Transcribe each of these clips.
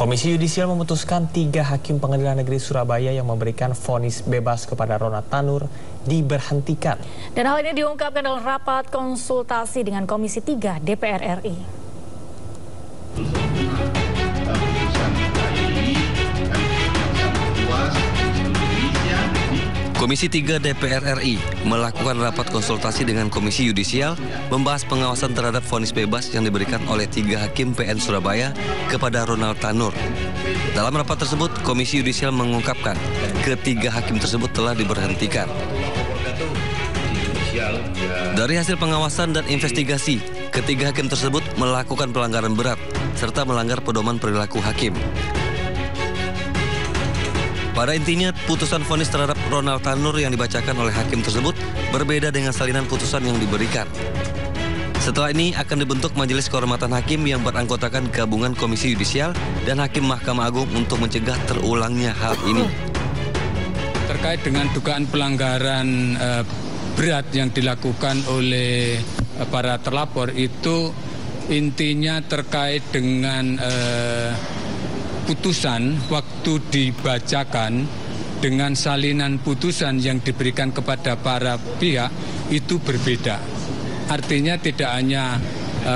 Komisi Yudisial memutuskan 3 hakim Pengadilan Negeri Surabaya yang memberikan vonis bebas kepada Ronald Tanur diberhentikan. Dan hal ini diungkapkan dalam rapat konsultasi dengan Komisi 3 DPR RI. Komisi 3 DPR RI melakukan rapat konsultasi dengan Komisi Yudisial membahas pengawasan terhadap vonis bebas yang diberikan oleh 3 hakim PN Surabaya kepada Ronald Tanur. Dalam rapat tersebut, Komisi Yudisial mengungkapkan ketiga hakim tersebut telah diberhentikan. Dari hasil pengawasan dan investigasi, ketiga hakim tersebut melakukan pelanggaran berat serta melanggar pedoman perilaku hakim. Pada intinya, putusan vonis terhadap Ronald Tanur yang dibacakan oleh hakim tersebut berbeda dengan salinan putusan yang diberikan. Setelah ini akan dibentuk Majelis Kehormatan Hakim yang beranggotakan gabungan Komisi Yudisial dan Hakim Mahkamah Agung untuk mencegah terulangnya hal ini. Terkait dengan dugaan pelanggaran berat yang dilakukan oleh para terlapor itu intinya terkait dengan putusan waktu dibacakan dengan salinan putusan yang diberikan kepada para pihak itu berbeda. Artinya tidak hanya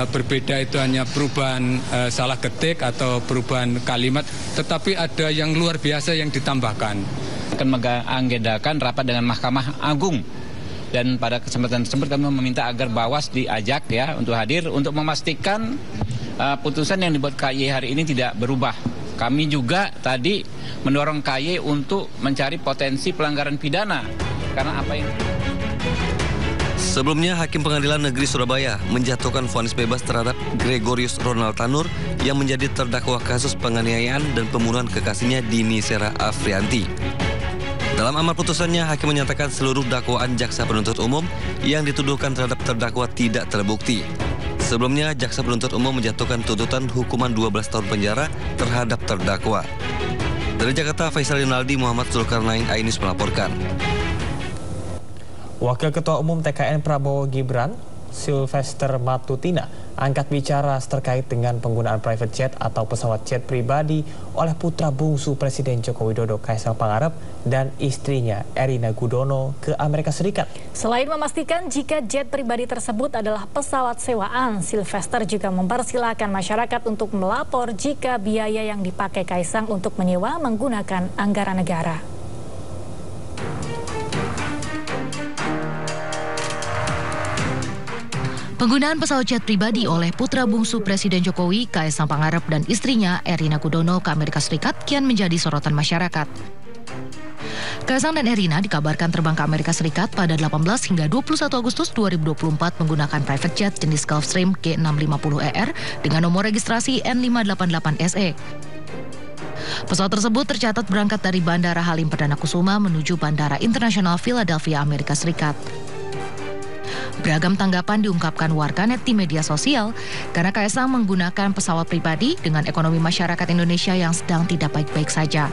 berbeda itu hanya perubahan salah ketik atau perubahan kalimat, tetapi ada yang luar biasa yang ditambahkan. Akan mengagendakan rapat dengan Mahkamah Agung. Dan pada kesempatan tersebut kami meminta agar Bawas diajak ya untuk hadir untuk memastikan putusan yang dibuat KY hari ini tidak berubah. Kami juga tadi mendorong KY untuk mencari potensi pelanggaran pidana. Karena apa yang... Sebelumnya, Hakim Pengadilan Negeri Surabaya menjatuhkan vonis bebas terhadap Gregorius Ronald Tanur yang menjadi terdakwa kasus penganiayaan dan pembunuhan kekasihnya Dini Sera Afrianti. Dalam amar putusannya, Hakim menyatakan seluruh dakwaan jaksa penuntut umum yang dituduhkan terhadap terdakwa tidak terbukti. Sebelumnya, jaksa penuntut umum menjatuhkan tuntutan hukuman 12 tahun penjara terhadap terdakwa. Dari Jakarta, Faisal Rinaldi, Muhammad Zulkarnain, Ainus melaporkan. Wakil Ketua Umum TKN Prabowo Gibran, Sylvester Matutina, angkat bicara terkait dengan penggunaan private jet atau pesawat jet pribadi oleh putra bungsu Presiden Joko Widodo, Kaisang Pangarep, dan istrinya Erina Gudono ke Amerika Serikat. Selain memastikan jika jet pribadi tersebut adalah pesawat sewaan, Sylvester juga mempersilahkan masyarakat untuk melapor jika biaya yang dipakai Kaisang untuk menyewa menggunakan anggaran negara. Penggunaan pesawat jet pribadi oleh putra bungsu Presiden Jokowi, Kaisang Pangarep, dan istrinya Erina Gudono ke Amerika Serikat kian menjadi sorotan masyarakat. Kaisang dan Erina dikabarkan terbang ke Amerika Serikat pada 18 hingga 21 Agustus 2024 menggunakan private jet jenis Gulfstream G650ER dengan nomor registrasi N588SE. Pesawat tersebut tercatat berangkat dari Bandara Halim Perdana Kusuma menuju Bandara Internasional Philadelphia, Amerika Serikat. Beragam tanggapan diungkapkan warganet di media sosial karena Kaisang menggunakan pesawat pribadi dengan ekonomi masyarakat Indonesia yang sedang tidak baik-baik saja.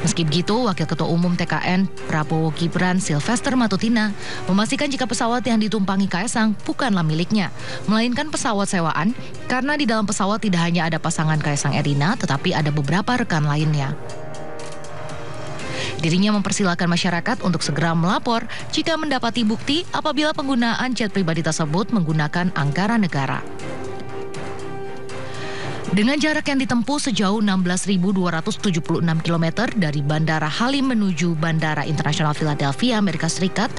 Meski begitu, Wakil Ketua Umum TKN Prabowo Gibran, Sylvester Matutina, memastikan jika pesawat yang ditumpangi Kaisang bukanlah miliknya, melainkan pesawat sewaan, karena di dalam pesawat tidak hanya ada pasangan Kaisang Erina, tetapi ada beberapa rekan lainnya. Dirinya mempersilahkan masyarakat untuk segera melapor jika mendapati bukti apabila penggunaan jet pribadi tersebut menggunakan anggaran negara. Dengan jarak yang ditempuh sejauh 16.276 km dari Bandara Halim menuju Bandara Internasional Philadelphia, Amerika Serikat,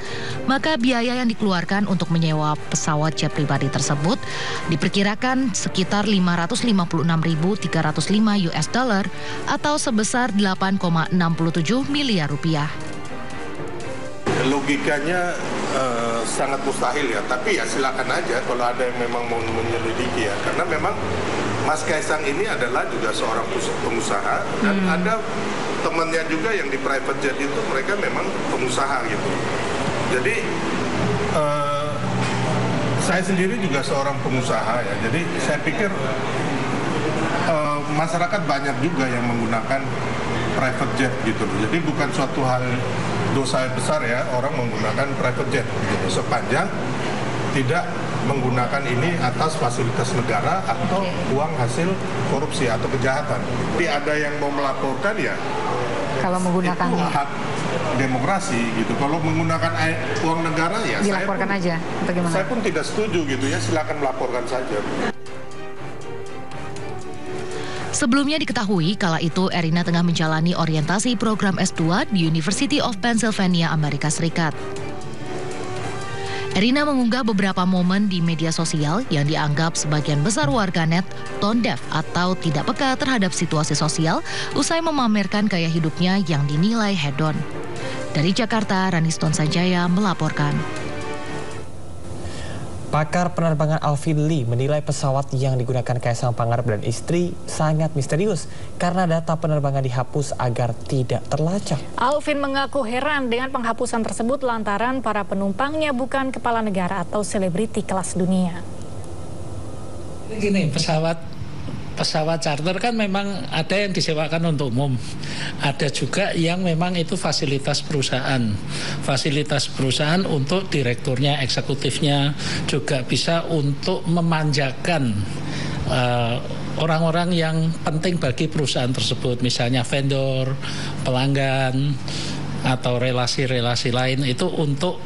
maka biaya yang dikeluarkan untuk menyewa pesawat jet pribadi tersebut diperkirakan sekitar 556.305 US dollar atau sebesar 8,67 miliar rupiah. Logikanya sangat mustahil ya, tapi ya silakan aja kalau ada yang memang mau menyelidiki ya, karena memang Mas Kaisang ini adalah juga seorang pengusaha dan ada temannya juga yang di private jet itu mereka memang pengusaha gitu. Jadi saya sendiri juga seorang pengusaha ya, jadi saya pikir masyarakat banyak juga yang menggunakan private jet gitu. Jadi bukan suatu hal dosa besar ya orang menggunakan private jet gitu, sepanjang tidak menggunakan ini atas fasilitas negara atau uang hasil korupsi atau kejahatan. Jadi ada yang mau melaporkan ya, kalau menggunakan itu hak demokrasi gitu. Kalau menggunakan uang negara ya dilaporkan aja. Bagaimana? Saya pun tidak setuju gitu ya, silakan melaporkan saja. Sebelumnya diketahui kala itu Erina tengah menjalani orientasi program S2 di University of Pennsylvania, Amerika Serikat. Erina mengunggah beberapa momen di media sosial yang dianggap sebagian besar warganet tone deaf atau tidak peka terhadap situasi sosial usai memamerkan gaya hidupnya yang dinilai hedon. Dari Jakarta, Raniston Sanjaya melaporkan. Pakar penerbangan Alvin Lee menilai pesawat yang digunakan Kaisang Pangarep dan istri sangat misterius karena data penerbangan dihapus agar tidak terlacak. Alvin mengaku heran dengan penghapusan tersebut lantaran para penumpangnya bukan kepala negara atau selebriti kelas dunia. Gini, pesawat charter kan memang ada yang disewakan untuk umum, ada juga yang memang itu fasilitas perusahaan untuk direkturnya, eksekutifnya, juga bisa untuk memanjakan orang-orang yang penting bagi perusahaan tersebut, misalnya vendor, pelanggan, atau relasi-relasi lain itu untuk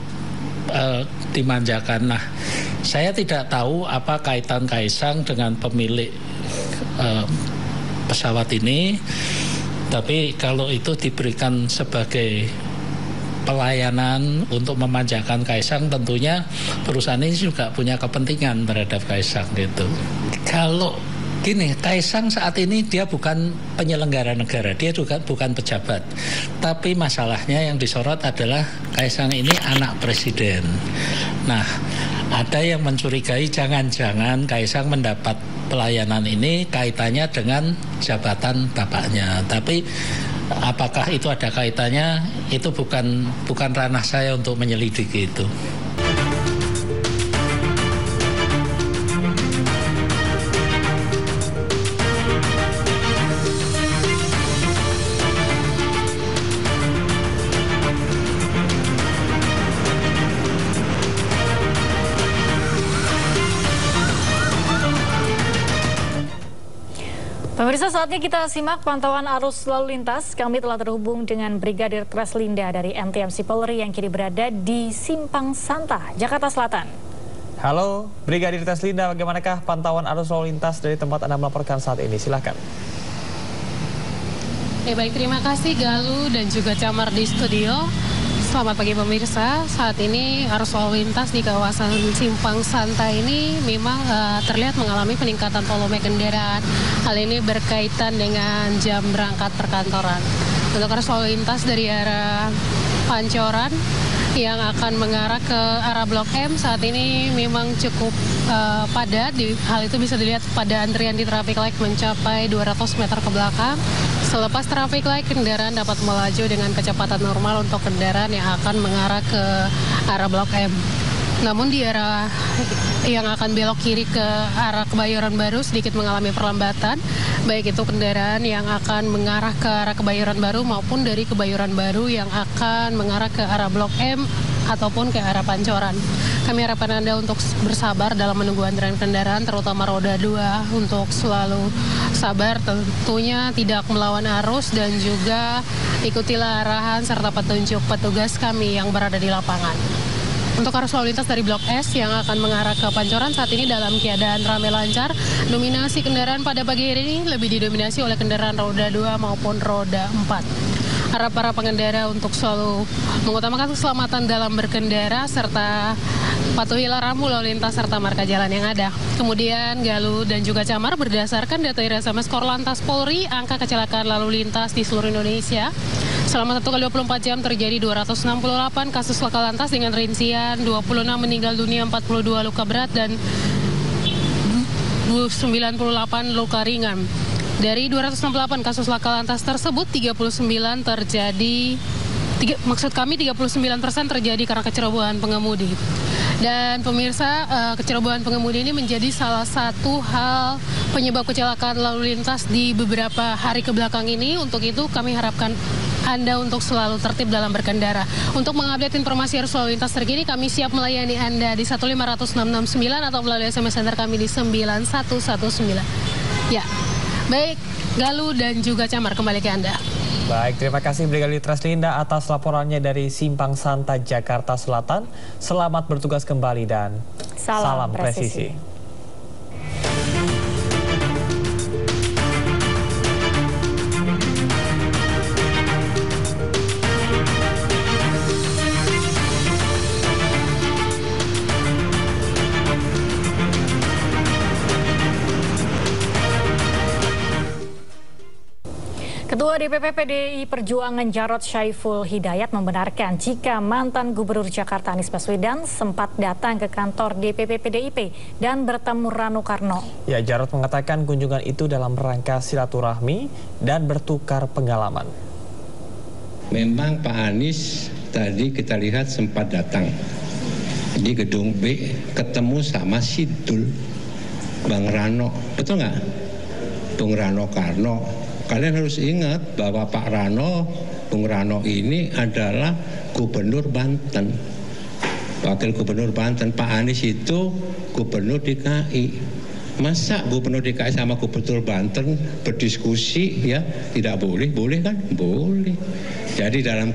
dimanjakan. Nah, saya tidak tahu apa kaitan Kaisang dengan pemilik pesawat ini, tapi kalau itu diberikan sebagai pelayanan untuk memanjakan Kaisang, tentunya perusahaan ini juga punya kepentingan terhadap Kaisang gitu. Kalau gini, Kaisang saat ini dia bukan penyelenggara negara, dia juga bukan pejabat. Tapi masalahnya yang disorot adalah Kaisang ini anak presiden. Nah, ada yang mencurigai jangan-jangan Kaisang mendapat pelayanan ini kaitannya dengan jabatan bapaknya. Tapi apakah itu ada kaitannya? Itu bukan ranah saya untuk menyelidiki itu. Pemirsa, saatnya kita simak pantauan arus lalu lintas. Kami telah terhubung dengan Brigadir Treslinda dari MTMC Polri yang kini berada di Simpang Santa, Jakarta Selatan. Halo, Brigadir Treslinda, bagaimanakah pantauan arus lalu lintas dari tempat Anda melaporkan saat ini? Silakan. Baik, terima kasih Galuh dan juga Camar di studio. Selamat pagi pemirsa, saat ini arus lalu lintas di kawasan Simpang Santa ini memang terlihat mengalami peningkatan volume kendaraan. Hal ini berkaitan dengan jam berangkat perkantoran. Untuk arus lalu lintas dari arah Pancoran yang akan mengarah ke arah Blok M saat ini memang cukup padat. Hal itu bisa dilihat pada antrian di traffic light mencapai 200 meter ke belakang. Selepas traffic light, kendaraan dapat melaju dengan kecepatan normal untuk kendaraan yang akan mengarah ke arah Blok M. Namun di arah yang akan belok kiri ke arah Kebayoran Baru sedikit mengalami perlambatan, baik itu kendaraan yang akan mengarah ke arah Kebayoran Baru maupun dari Kebayoran Baru yang akan mengarah ke arah Blok M ataupun ke arah Pancoran. Kami harapkan Anda untuk bersabar dalam menunggu antrian kendaraan, terutama roda 2, untuk selalu sabar, tentunya tidak melawan arus dan juga ikutilah arahan serta petunjuk petugas kami yang berada di lapangan. Untuk arus lalu lintas dari Blok S yang akan mengarah ke Pancoran saat ini dalam keadaan ramai lancar. Dominasi kendaraan pada pagi hari ini lebih didominasi oleh kendaraan roda 2 maupun roda 4. Harap para pengendara untuk selalu mengutamakan keselamatan dalam berkendara serta patuhilah rambu lalu lintas serta marka jalan yang ada. Kemudian Galuh dan juga Camar, berdasarkan data Irasama Korlantas Polri, angka kecelakaan lalu lintas di seluruh Indonesia selama 1 kali 24 jam terjadi 268 kasus laka lantas dengan rincian 26 meninggal dunia, 42 luka berat dan 98 luka ringan. Dari 268 kasus laka lantas tersebut, 39% terjadi 39% terjadi karena kecerobohan pengemudi. Dan pemirsa, kecerobohan pengemudi ini menjadi salah satu hal penyebab kecelakaan lalu lintas di beberapa hari kebelakang ini. Untuk itu kami harapkan Anda untuk selalu tertib dalam berkendara. Untuk mengupdate informasi arus lalu lintas terkini, kami siap melayani Anda di 1500669 atau melalui SMS center kami di 9119. Ya, baik, Galuh dan juga Camar, kembali ke Anda. Baik, terima kasih Brigadir Treslinda atas laporannya dari Simpang Santa, Jakarta Selatan. Selamat bertugas kembali dan salam presisi. Ketua DPP PDI Perjuangan Jarod Saiful Hidayat membenarkan jika mantan Gubernur Jakarta Anies Baswedan sempat datang ke kantor DPP PDIP dan bertemu Rano Karno. Ya, Jarod mengatakan kunjungan itu dalam rangka silaturahmi dan bertukar pengalaman. Memang Pak Anies tadi kita lihat sempat datang di gedung B, ketemu sama Sidul, Bang Rano, betul nggak? Bung Rano Karno. Kalian harus ingat bahwa Pak Rano, Bung Rano ini adalah Gubernur Banten, Wakil Gubernur Banten. Pak Anies itu Gubernur DKI. Masa Gubernur DKI sama Gubernur Banten berdiskusi ya tidak boleh? Boleh kan? Boleh. Jadi dalam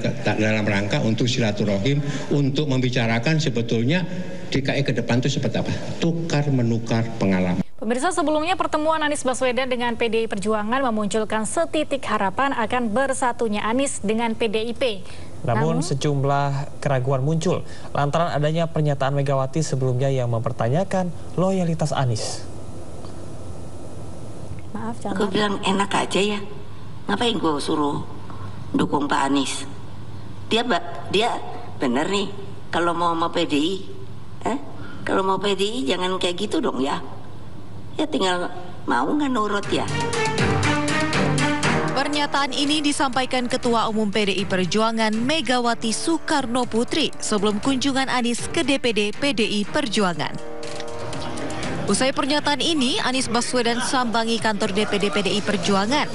rangka untuk silaturahim, untuk membicarakan sebetulnya DKI ke depan itu seperti apa? Tukar menukar pengalaman. Pemirsa, sebelumnya pertemuan Anies Baswedan dengan PDI Perjuangan memunculkan setitik harapan akan bersatunya Anies dengan PDIP. Namun sejumlah keraguan muncul lantaran adanya pernyataan Megawati sebelumnya yang mempertanyakan loyalitas Anies. Maaf, gue bilang enak aja ya, ngapain gue suruh dukung Pak Anies? Dia bener nih kalau mau sama PDI, kalau mau PDI jangan kayak gitu dong ya. Ya tinggal mau nggak nurut ya. Pernyataan ini disampaikan Ketua Umum PDI Perjuangan Megawati Soekarno Putri sebelum kunjungan Anies ke DPD PDI Perjuangan. Usai pernyataan ini, Anies Baswedan sambangi kantor DPD PDI Perjuangan.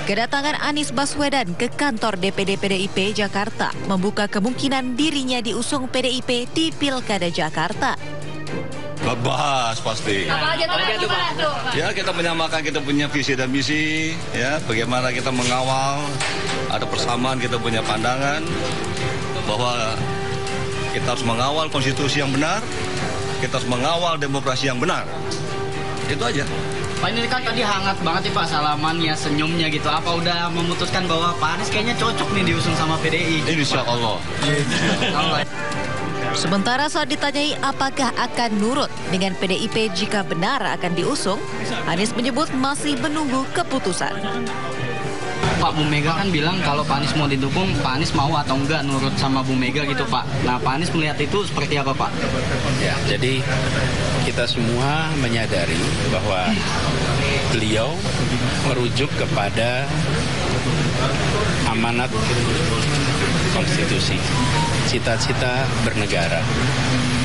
Kedatangan Anies Baswedan ke kantor DPD PDIP Jakarta membuka kemungkinan dirinya diusung PDIP di Pilkada Jakarta. Bahas pasti. Apa aja tuh, Pak? Ya, kita menyamakan kita punya visi dan misi, ya, bagaimana kita mengawal, ada persamaan, kita punya pandangan bahwa kita harus mengawal konstitusi yang benar, kita harus mengawal demokrasi yang benar. Itu aja. Pak, ini kan tadi hangat banget nih Pak salamannya, senyumnya gitu. Apa udah memutuskan bahwa Pak Anies kayaknya cocok nih diusung sama PDI? Insya Allah. Sementara saat ditanyai apakah akan nurut dengan PDIP jika benar akan diusung, Anies menyebut masih menunggu keputusan. Pak, Bu Mega kan bilang kalau Pak Anies mau didukung, Pak Anies mau atau enggak nurut sama Bu Mega gitu Pak. Nah, Pak Anies melihat itu seperti apa Pak? Ya, jadi kita semua menyadari bahwa beliau merujuk kepada amanat konstitusi, cita-cita bernegara,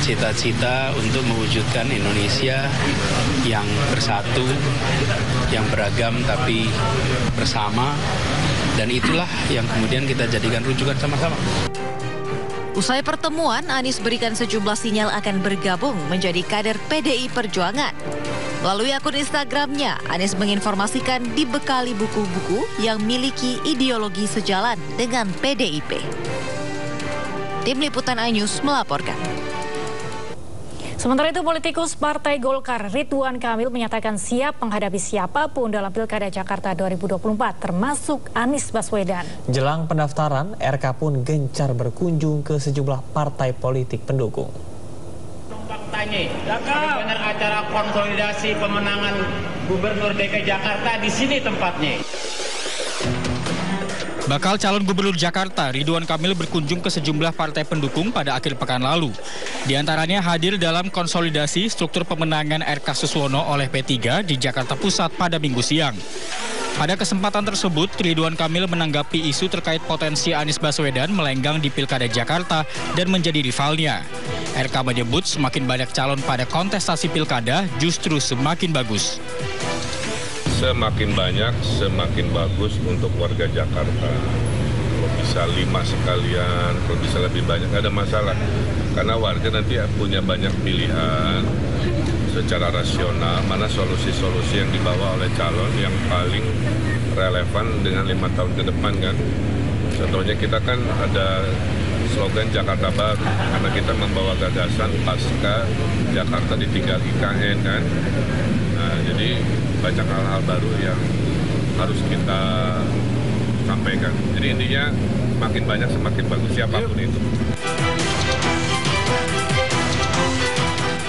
cita-cita untuk mewujudkan Indonesia yang bersatu, yang beragam tapi bersama, dan itulah yang kemudian kita jadikan rujukan sama-sama. Usai pertemuan, Anies berikan sejumlah sinyal akan bergabung menjadi kader PDI Perjuangan. Melalui akun Instagramnya, Anies menginformasikan dibekali buku-buku yang miliki ideologi sejalan dengan PDIP. Tim Liputan iNews melaporkan. Sementara itu, politikus Partai Golkar Ridwan Kamil menyatakan siap menghadapi siapapun dalam Pilkada Jakarta 2024, termasuk Anies Baswedan. Jelang pendaftaran, RK pun gencar berkunjung ke sejumlah partai politik pendukung. Benar acara konsolidasi pemenangan Gubernur DKI Jakarta di sini tempatnya. Bakal calon Gubernur Jakarta Ridwan Kamil berkunjung ke sejumlah partai pendukung pada akhir pekan lalu. Di antaranya hadir dalam konsolidasi struktur pemenangan RK Suswono oleh P3 di Jakarta Pusat pada Minggu siang. Pada kesempatan tersebut, Ridwan Kamil menanggapi isu terkait potensi Anies Baswedan melenggang di Pilkada Jakarta dan menjadi rivalnya. RK menyebut semakin banyak calon pada kontestasi Pilkada justru semakin bagus. Semakin banyak, semakin bagus untuk warga Jakarta. Kalau bisa 5 sekalian, kalau bisa lebih banyak, nggak ada masalah. Karena warga nanti punya banyak pilihan secara rasional, mana solusi-solusi yang dibawa oleh calon yang paling relevan dengan 5 tahun ke depan kan. Contohnya kita kan ada slogan Jakarta Baru, karena kita membawa gagasan pasca Jakarta ditinggal IKN kan. Nah, jadi banyak hal-hal baru yang harus kita sampaikan. Jadi intinya makin banyak semakin bagus siapapun itu.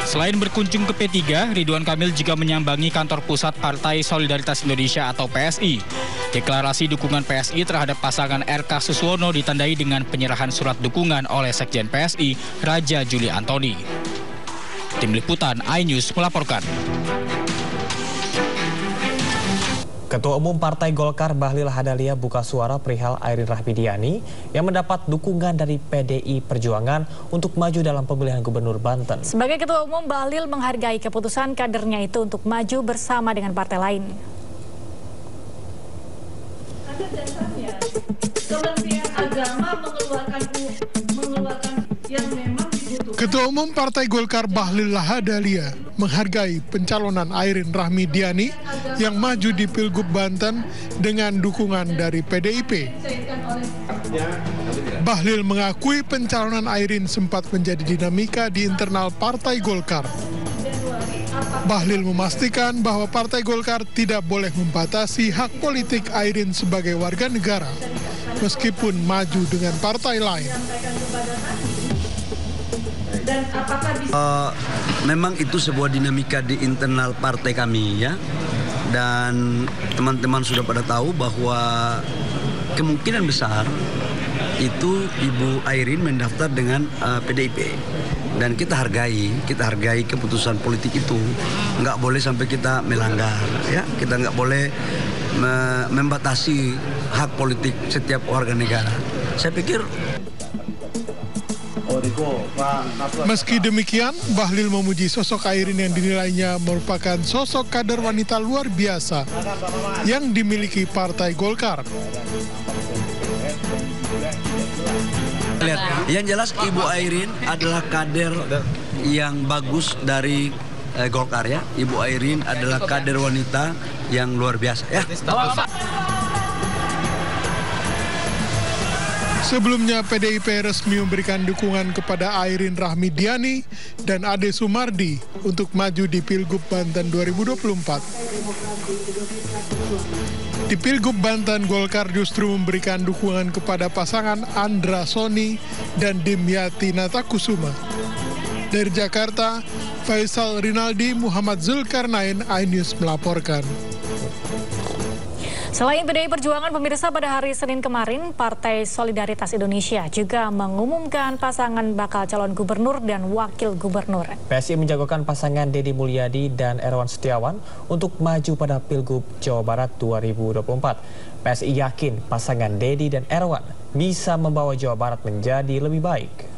Selain berkunjung ke P3, Ridwan Kamil juga menyambangi kantor pusat Partai Solidaritas Indonesia atau PSI. Deklarasi dukungan PSI terhadap pasangan RK Suswono ditandai dengan penyerahan surat dukungan oleh Sekjen PSI, Raja Juli Antoni. Tim Liputan iNews melaporkan. Ketua Umum Partai Golkar Bahlil Lahadalia buka suara perihal Airin Rahmidiani yang mendapat dukungan dari PDI Perjuangan untuk maju dalam pemilihan Gubernur Banten. Sebagai Ketua Umum, Bahlil menghargai keputusan kadernya itu untuk maju bersama dengan partai lain. Pada dasarnya, Kementerian Agama mengeluarkan yang memang dibutuhkan. Ketua Umum Partai Golkar Bahlil Lahadalia menghargai pencalonan Airin Rahmidiani yang maju di Pilgub Banten dengan dukungan dari PDIP. Bahlil mengakui pencalonan Airin sempat menjadi dinamika di internal Partai Golkar. Bahlil memastikan bahwa Partai Golkar tidak boleh membatasi hak politik Airin sebagai warga negara, meskipun maju dengan partai lain. Memang itu sebuah dinamika di internal partai kami ya, dan teman-teman sudah pada tahu bahwa kemungkinan besar itu Ibu Airin mendaftar dengan PDIP, dan kita hargai keputusan politik itu. Nggak boleh sampai kita melanggar ya, kita nggak boleh membatasi hak politik setiap warga negara. Saya pikir. Meski demikian, Bahlil memuji sosok Airin yang dinilainya merupakan sosok kader wanita luar biasa yang dimiliki Partai Golkar. Yang jelas Ibu Airin adalah kader yang bagus dari Golkar ya. Ibu Airin adalah kader wanita yang luar biasa ya. Sebelumnya PDIP resmi memberikan dukungan kepada Airin Rahmidiani dan Ade Sumardi untuk maju di Pilgub Banten 2024. Di Pilgub Banten, Golkar justru memberikan dukungan kepada pasangan Andra Soni dan Dimyati Natakusuma. Dari Jakarta, Faisal Rinaldi, Muhammad Zulkarnain, iNews melaporkan. Selain PDI Perjuangan, pemirsa, pada hari Senin kemarin, Partai Solidaritas Indonesia juga mengumumkan pasangan bakal calon gubernur dan wakil gubernur. PSI menjagokan pasangan Deddy Mulyadi dan Erwan Setiawan untuk maju pada Pilgub Jawa Barat 2024. PSI yakin pasangan Deddy dan Erwan bisa membawa Jawa Barat menjadi lebih baik.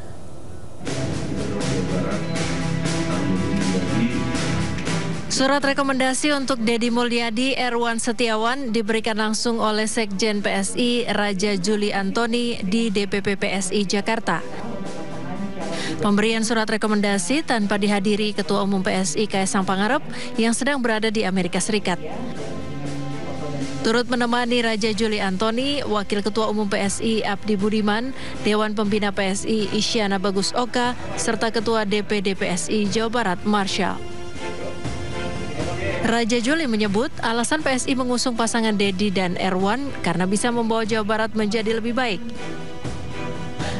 Surat rekomendasi untuk Deddy Mulyadi, Erwan Setiawan diberikan langsung oleh Sekjen PSI Raja Juli Antoni di DPP PSI Jakarta. Pemberian surat rekomendasi tanpa dihadiri Ketua Umum PSI Kaesang Pangarep yang sedang berada di Amerika Serikat. Turut menemani Raja Juli Antoni, Wakil Ketua Umum PSI Abdi Budiman, Dewan Pembina PSI Isyana Bagus Oka, serta Ketua DPD PSI Jawa Barat Marshall. Raja Juli menyebut alasan PSI mengusung pasangan Deddy dan Erwan karena bisa membawa Jawa Barat menjadi lebih baik.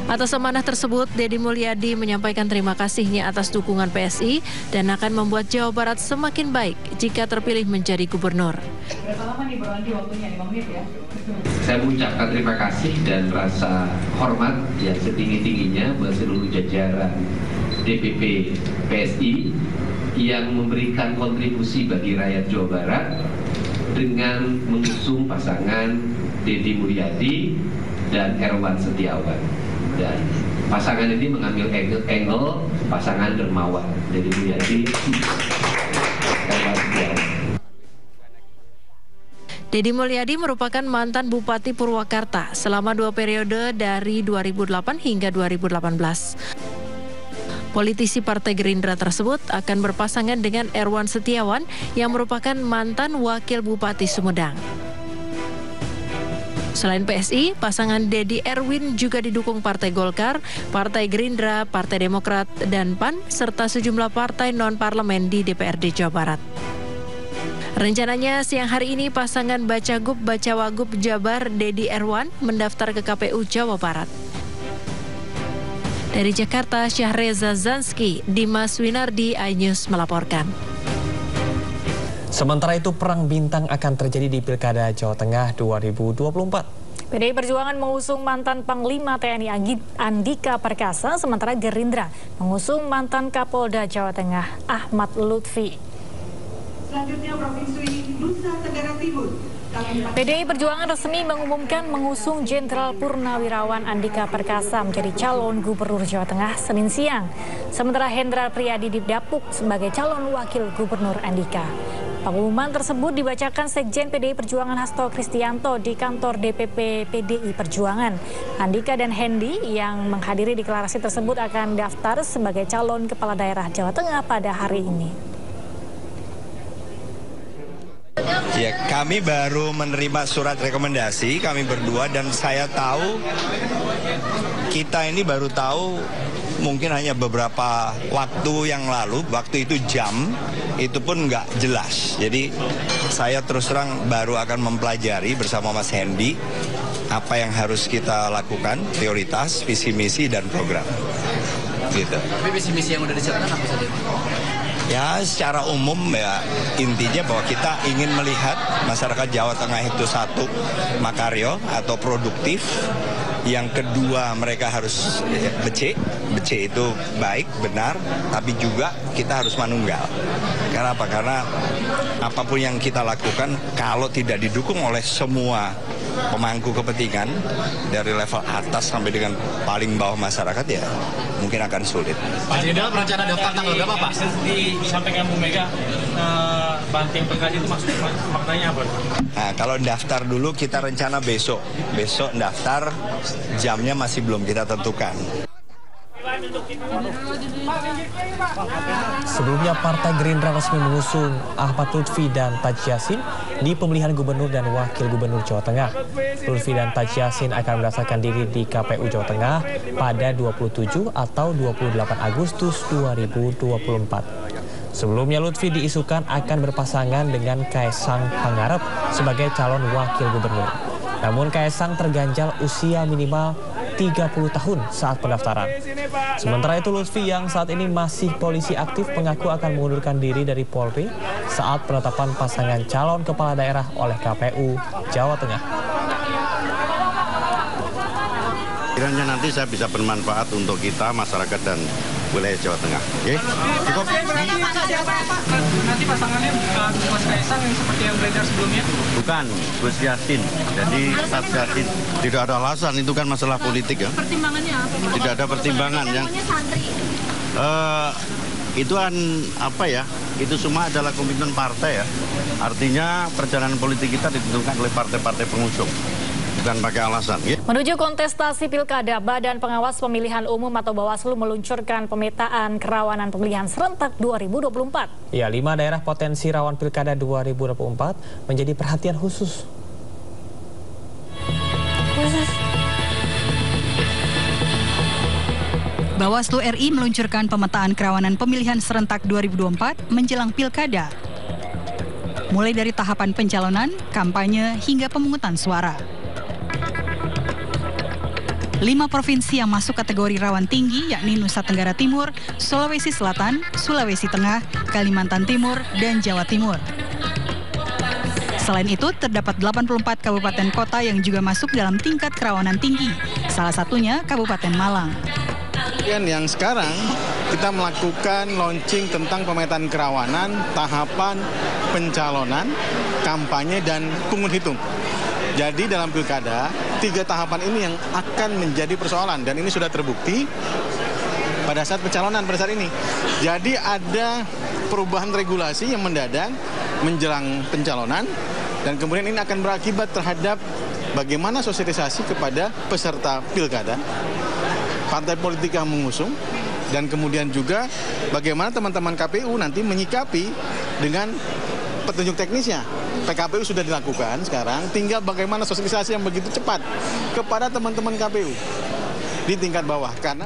Atas amanah tersebut, Deddy Mulyadi menyampaikan terima kasihnya atas dukungan PSI dan akan membuat Jawa Barat semakin baik jika terpilih menjadi gubernur. Saya mengucapkan terima kasih dan rasa hormat yang setinggi-tingginya buat seluruh jajaran DPP PSI yang memberikan kontribusi bagi rakyat Jawa Barat dengan mengusung pasangan Deddy Mulyadi dan Erwan Setiawan. Dan pasangan ini mengambil angle pasangan dermawan, Deddy Mulyadi, Erwan Setiawan. Deddy Mulyadi merupakan mantan Bupati Purwakarta selama 2 periode dari 2008 hingga 2018. Politisi Partai Gerindra tersebut akan berpasangan dengan Erwan Setiawan yang merupakan mantan Wakil Bupati Sumedang. Selain PSI, pasangan Deddy Erwin juga didukung Partai Golkar, Partai Gerindra, Partai Demokrat, dan PAN, serta sejumlah partai non-parlemen di DPRD Jawa Barat. Rencananya siang hari ini pasangan Bacawagup Jabar Deddy Erwan mendaftar ke KPU Jawa Barat. Dari Jakarta, Syahreza Zanski, Dimas Winardi, iNews melaporkan. Sementara itu, perang bintang akan terjadi di Pilkada Jawa Tengah 2024. PDI Perjuangan mengusung mantan Panglima TNI Andika Perkasa, sementara Gerindra mengusung mantan Kapolda Jawa Tengah Ahmad Lutfi. Selanjutnya Provinsi Nusa Tenggara Timur. PDI Perjuangan resmi mengumumkan mengusung Jenderal Purnawirawan Andika Perkasa menjadi calon Gubernur Jawa Tengah Senin siang. Sementara Hendrar Priyadi didapuk sebagai calon Wakil Gubernur Andika. Pengumuman tersebut dibacakan Sekjen PDI Perjuangan Hasto Kristianto di kantor DPP PDI Perjuangan. Andika dan Hendi yang menghadiri deklarasi tersebut akan daftar sebagai calon Kepala Daerah Jawa Tengah pada hari ini. Ya, kami baru menerima surat rekomendasi, kami berdua, dan saya tahu, kita ini baru tahu mungkin hanya beberapa waktu yang lalu, waktu itu jam, itu pun nggak jelas. Jadi saya terus terang baru akan mempelajari bersama Mas Hendi apa yang harus kita lakukan, prioritas, visi misi, dan program. Gitu. Tapi visi misi yang udah dicatatkan apa saja? Ya, secara umum ya intinya bahwa kita ingin melihat masyarakat Jawa Tengah itu satu, makaryo atau produktif. Yang kedua, mereka harus becik itu baik, benar, tapi juga kita harus manunggal. Karena apa? Karena apapun yang kita lakukan kalau tidak didukung oleh semua pemangku kepentingan dari level atas sampai dengan paling bawah masyarakat, ya mungkin akan sulit. Pak Jenderal berencana daftar tanggal berapa, Pak? Disampaikan Bu Mega, banting pengkaji itu maksudnya maknanya apa? Nah, kalau daftar dulu kita rencana besok daftar, jamnya masih belum kita tentukan. Sebelumnya, Partai Gerindra resmi mengusung Ahmad Lutfi dan Taj Yassin di pemilihan Gubernur dan Wakil Gubernur Jawa Tengah. Lutfi dan Taj Yassin akan mendaftarkan diri di KPU Jawa Tengah pada 27 atau 28 Agustus 2024. Sebelumnya, Lutfi diisukan akan berpasangan dengan Kaesang Pangarep sebagai calon Wakil Gubernur. Namun Kaesang terganjal usia minimal 30 tahun saat pendaftaran. Sementara itu, Lutfi yang saat ini masih polisi aktif mengaku akan mengundurkan diri dari Polri saat penetapan pasangan calon kepala daerah oleh KPU Jawa Tengah. Kiranya nanti saya bisa bermanfaat untuk kita, masyarakat dan wilayah Jawa Tengah. Oke? Cukup. Nanti pasangannya bukan Mas Kaesang yang seperti yang beredar sebelumnya? Bukan, Gus Yassin. Jadi Taj Yassin tidak ada alasan, itu kan masalah politik ya. Pertimbangannya apa? Tidak ada pertimbangan yang itu kan apa ya? Itu semua adalah komitmen partai ya. Artinya perjalanan politik kita ditentukan oleh partai-partai pengusung. Bukan pakai alasan. Ya. Menuju kontestasi Pilkada, Badan Pengawas Pemilihan Umum atau Bawaslu meluncurkan pemetaan kerawanan pemilihan serentak 2024. Ya, 5 daerah potensi rawan Pilkada 2024 menjadi perhatian khusus. Bawaslu RI meluncurkan pemetaan kerawanan pemilihan serentak 2024 menjelang Pilkada. Mulai dari tahapan pencalonan, kampanye, hingga pemungutan suara. 5 provinsi yang masuk kategori rawan tinggi yakni Nusa Tenggara Timur, Sulawesi Selatan, Sulawesi Tengah, Kalimantan Timur, dan Jawa Timur. Selain itu, terdapat 84 kabupaten kota yang juga masuk dalam tingkat kerawanan tinggi, salah satunya Kabupaten Malang. KPN yang sekarang kita melakukan launching tentang pemetaan kerawanan, tahapan pencalonan, kampanye, dan pungut hitung. Jadi dalam pilkada, 3 tahapan ini yang akan menjadi persoalan, dan ini sudah terbukti pada saat pencalonan pada saat ini. Jadi ada perubahan regulasi yang mendadak menjelang pencalonan, dan kemudian ini akan berakibat terhadap bagaimana sosialisasi kepada peserta pilkada, partai politik yang mengusung, dan kemudian juga bagaimana teman-teman KPU nanti menyikapi dengan petunjuk teknisnya. PKPU sudah dilakukan sekarang, tinggal bagaimana sosialisasi yang begitu cepat kepada teman-teman KPU di tingkat bawah. Karena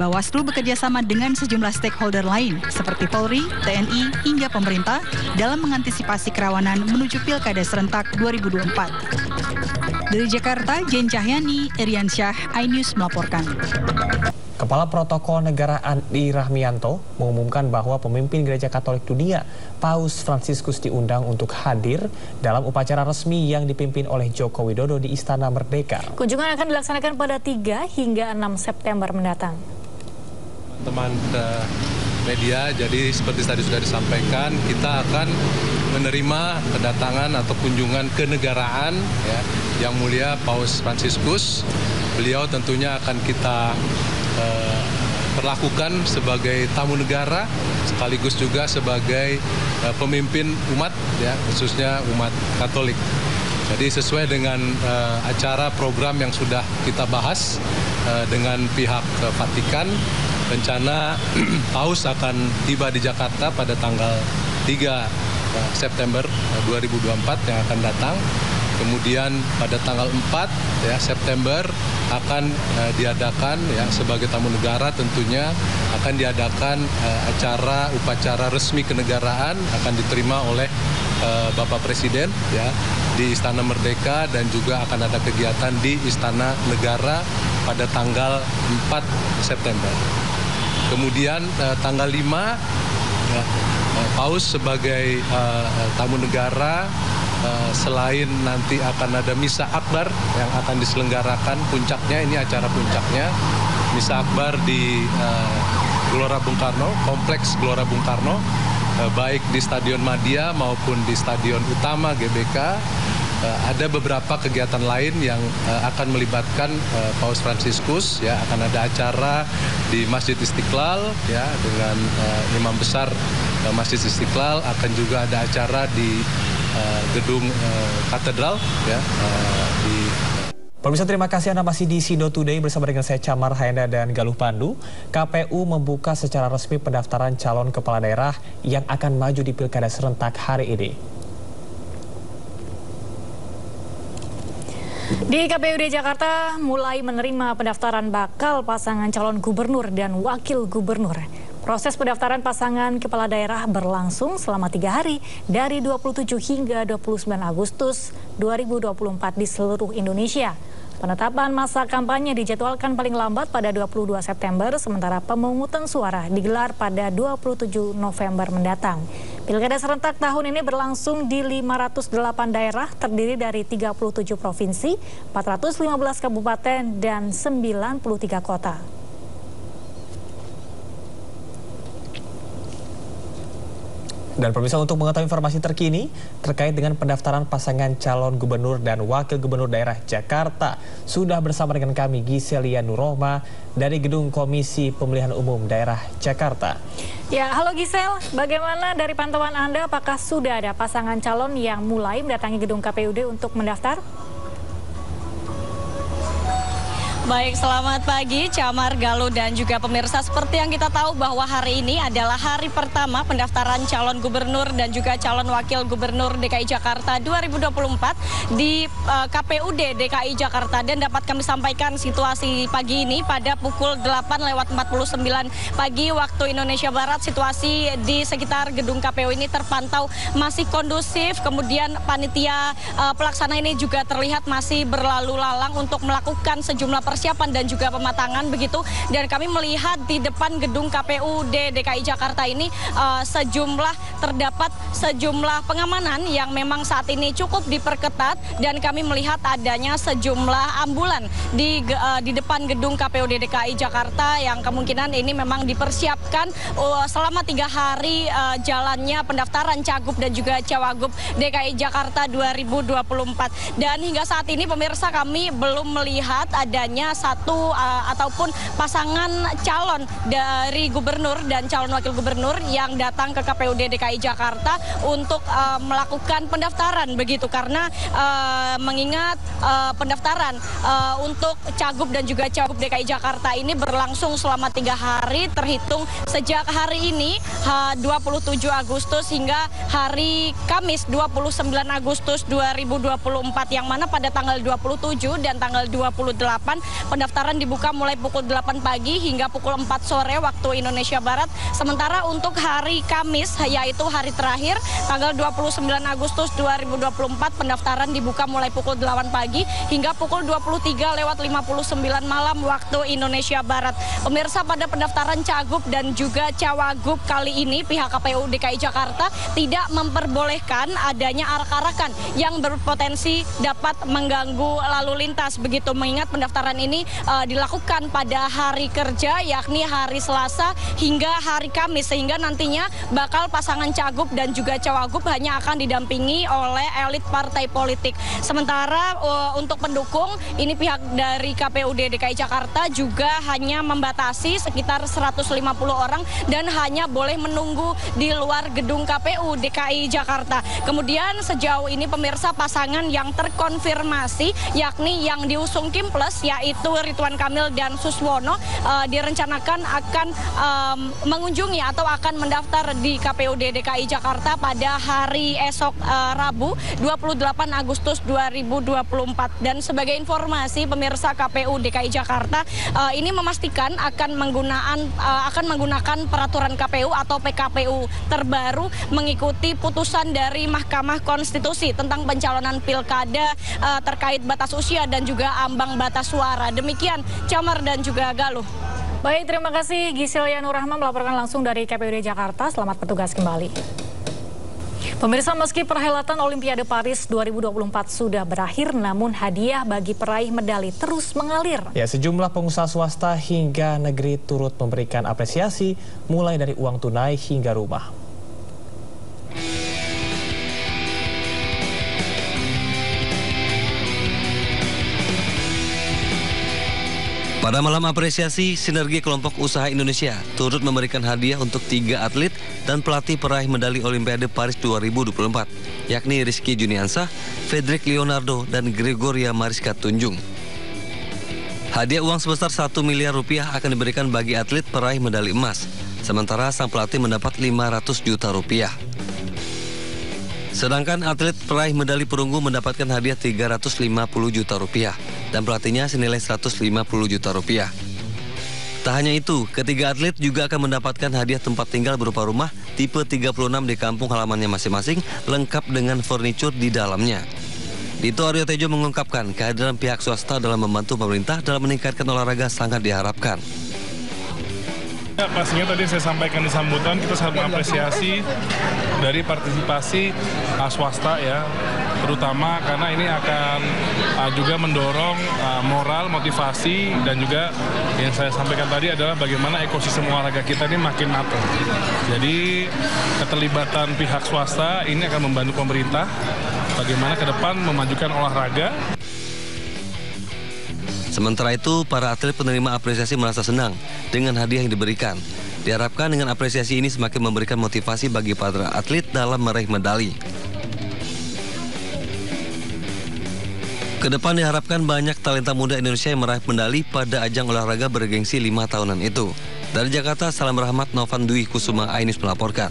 Bawaslu bekerjasama dengan sejumlah stakeholder lain seperti Polri, TNI, hingga pemerintah dalam mengantisipasi kerawanan menuju Pilkada serentak 2024. Dari Jakarta, Jen Cahyani, Erian Syah, iNews melaporkan. Kepala Protokol Negara Andi Rahmianto mengumumkan bahwa pemimpin Gereja Katolik Dunia, Paus Fransiskus, diundang untuk hadir dalam upacara resmi yang dipimpin oleh Joko Widodo di Istana Merdeka. Kunjungan akan dilaksanakan pada 3 hingga 6 September mendatang. Teman media, jadi seperti tadi sudah disampaikan, kita akan menerima kedatangan atau kunjungan kenegaraan ya, Yang Mulia Paus Fransiskus. Beliau tentunya akan kita perlakukan sebagai tamu negara, sekaligus juga sebagai pemimpin umat, ya, khususnya umat Katolik. Jadi sesuai dengan acara program yang sudah kita bahas dengan pihak Vatikan, rencana Paus akan tiba di Jakarta pada tanggal 3 September 2024 yang akan datang. Kemudian pada tanggal 4 ya, September akan diadakan ya, sebagai tamu negara tentunya akan diadakan upacara resmi kenegaraan, akan diterima oleh Bapak Presiden ya di Istana Merdeka, dan juga akan ada kegiatan di Istana Negara pada tanggal 4 September. Kemudian tanggal 5 ya, Paus sebagai tamu negara, selain nanti akan ada Misa Akbar yang akan diselenggarakan, puncaknya, ini acara puncaknya, Misa Akbar di Gelora Bung Karno, Kompleks Gelora Bung Karno, baik di Stadion Madia maupun di Stadion Utama GBK. Ada beberapa kegiatan lain yang akan melibatkan Paus Fransiskus, ya, akan ada acara di Masjid Istiqlal ya dengan Imam Besar Masjid Istiqlal, akan juga ada acara di gedung katedral ya di. Pemirsa, terima kasih Anda masih di Sido Today bersama dengan saya Camar Haenda dan Galuh Pandu. KPU membuka secara resmi pendaftaran calon kepala daerah yang akan maju di Pilkada serentak hari ini. Di KPUD Jakarta mulai menerima pendaftaran bakal pasangan calon gubernur dan wakil gubernur. Proses pendaftaran pasangan kepala daerah berlangsung selama 3 hari dari 27 hingga 29 Agustus 2024 di seluruh Indonesia. Penetapan masa kampanye dijadwalkan paling lambat pada 22 September, sementara pemungutan suara digelar pada 27 November mendatang. Pilkada serentak tahun ini berlangsung di 508 daerah, terdiri dari 37 provinsi, 415 kabupaten, dan 93 kota. Dan pemirsa, untuk mengetahui informasi terkini terkait dengan pendaftaran pasangan calon gubernur dan wakil gubernur daerah Jakarta, sudah bersama dengan kami Giselia Nurrohma dari Gedung Komisi Pemilihan Umum Daerah Jakarta. Ya, halo Gisel, bagaimana dari pantauan Anda, apakah sudah ada pasangan calon yang mulai mendatangi gedung KPUD untuk mendaftar? Baik, selamat pagi Camar, Galuh, dan juga pemirsa. Seperti yang kita tahu bahwa hari ini adalah hari pertama pendaftaran calon gubernur dan juga calon wakil gubernur DKI Jakarta 2024 di KPUD DKI Jakarta. Dan dapat kami sampaikan situasi pagi ini pada pukul 8:49 pagi waktu Indonesia Barat. Situasi di sekitar gedung KPU ini terpantau masih kondusif. Kemudian panitia pelaksana ini juga terlihat masih berlalu lalang untuk melakukan sejumlah persiapan persiapan dan juga pematangan begitu. Dan kami melihat di depan gedung KPUD DKI Jakarta ini terdapat sejumlah pengamanan yang memang saat ini cukup diperketat, dan kami melihat adanya sejumlah ambulan di depan gedung KPUD DKI Jakarta yang kemungkinan ini memang dipersiapkan selama 3 hari jalannya pendaftaran Cagup dan juga Cawagup DKI Jakarta 2024. Dan hingga saat ini pemirsa, kami belum melihat adanya satu ataupun pasangan calon dari gubernur dan calon wakil gubernur yang datang ke KPUD DKI Jakarta untuk melakukan pendaftaran begitu, karena mengingat pendaftaran untuk Cagup dan juga Cawagup DKI Jakarta ini berlangsung selama 3 hari terhitung sejak hari ini 27 Agustus hingga hari Kamis 29 Agustus 2024, yang mana pada tanggal 27 dan tanggal 28 pendaftaran dibuka mulai pukul 8 pagi hingga pukul 4 sore waktu Indonesia Barat. Sementara untuk hari Kamis, yaitu hari terakhir tanggal 29 Agustus 2024, pendaftaran dibuka mulai pukul 8 pagi hingga pukul 23:59 malam waktu Indonesia Barat. Pemirsa, pada pendaftaran Cagup dan juga Cawagup kali ini pihak KPU DKI Jakarta tidak memperbolehkan adanya arak-arakan yang berpotensi dapat mengganggu lalu lintas begitu, mengingat pendaftaran ini dilakukan pada hari kerja yakni hari Selasa hingga hari Kamis, sehingga nantinya bakal pasangan Cagup dan juga Cawagup hanya akan didampingi oleh elit partai politik. Sementara untuk pendukung ini pihak dari KPUD DKI Jakarta juga hanya membatasi sekitar 150 orang dan hanya boleh menunggu di luar gedung KPU DKI Jakarta. Kemudian sejauh ini pemirsa, pasangan yang terkonfirmasi yakni yang diusung Kim Plus yaitu Ridwan Kamil dan Suswono direncanakan akan mengunjungi atau akan mendaftar di KPUD DKI Jakarta pada hari esok Rabu 28 Agustus 2024. Dan sebagai informasi pemirsa, KPU DKI Jakarta ini memastikan akan menggunakan peraturan KPU atau PKPU terbaru mengikuti putusan dari Mahkamah Konstitusi tentang pencalonan pilkada terkait batas usia dan juga ambang batas suara. Demikian Camar dan juga Galuh. Baik, terima kasih Gisel Nur Rahman melaporkan langsung dari KPUD Jakarta. Selamat bertugas kembali. Pemirsa, meski perhelatan Olimpiade Paris 2024 sudah berakhir, namun hadiah bagi peraih medali terus mengalir. Ya, sejumlah pengusaha swasta hingga negeri turut memberikan apresiasi, mulai dari uang tunai hingga rumah. Pada malam apresiasi, Sinergi Kelompok Usaha Indonesia turut memberikan hadiah untuk 3 atlet dan pelatih peraih medali Olimpiade Paris 2024, yakni Rizky Juniansah, Fredrik Leonardo, dan Gregoria Mariska Tunjung. Hadiah uang sebesar 1 miliar rupiah akan diberikan bagi atlet peraih medali emas, sementara sang pelatih mendapat 500 juta rupiah. Sedangkan atlet peraih medali perunggu mendapatkan hadiah 350 juta rupiah dan pelatihnya senilai 150 juta rupiah. Tak hanya itu, ketiga atlet juga akan mendapatkan hadiah tempat tinggal berupa rumah tipe 36 di kampung halamannya masing-masing, lengkap dengan furnitur di dalamnya. Dito Aryo Tejo mengungkapkan kehadiran pihak swasta dalam membantu pemerintah dalam meningkatkan olahraga sangat diharapkan. Ya, pastinya tadi saya sampaikan di sambutan, kita sangat mengapresiasi dari partisipasi swasta ya, terutama karena ini akan juga mendorong moral, motivasi, dan juga yang saya sampaikan tadi adalah bagaimana ekosistem olahraga kita ini makin matang. Jadi keterlibatan pihak swasta ini akan membantu pemerintah bagaimana ke depan memajukan olahraga. Sementara itu, para atlet penerima apresiasi merasa senang dengan hadiah yang diberikan. Diharapkan dengan apresiasi ini semakin memberikan motivasi bagi para atlet dalam meraih medali. Kedepan diharapkan banyak talenta muda Indonesia yang meraih medali pada ajang olahraga bergengsi 5 tahunan itu. Dari Jakarta, Salam Rahmat, Novan Dwi Kusuma, Ainus melaporkan.